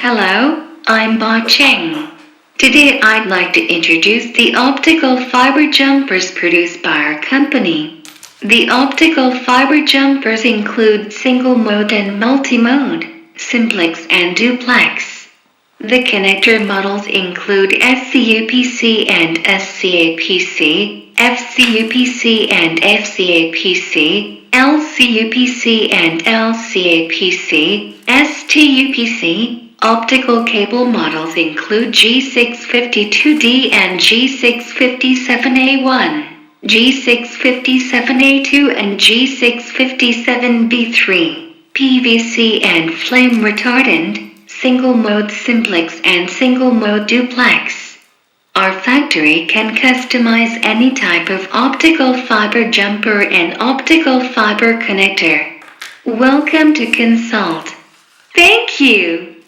Hello, I'm Bocheng. Today I'd like to introduce the optical fiber jumpers produced by our company. The optical fiber jumpers include single mode and multi-mode, simplex and duplex. The connector models include scupc and scapc, fcupc and fcapc, lcupc and lcapc, stupc. Optical cable models include G652D and G657A1, G657A2 and G657B3, PVC and flame retardant, single-mode simplex and single-mode duplex. Our factory can customize any type of optical fiber jumper and optical fiber connector. Welcome to consult. Thank you.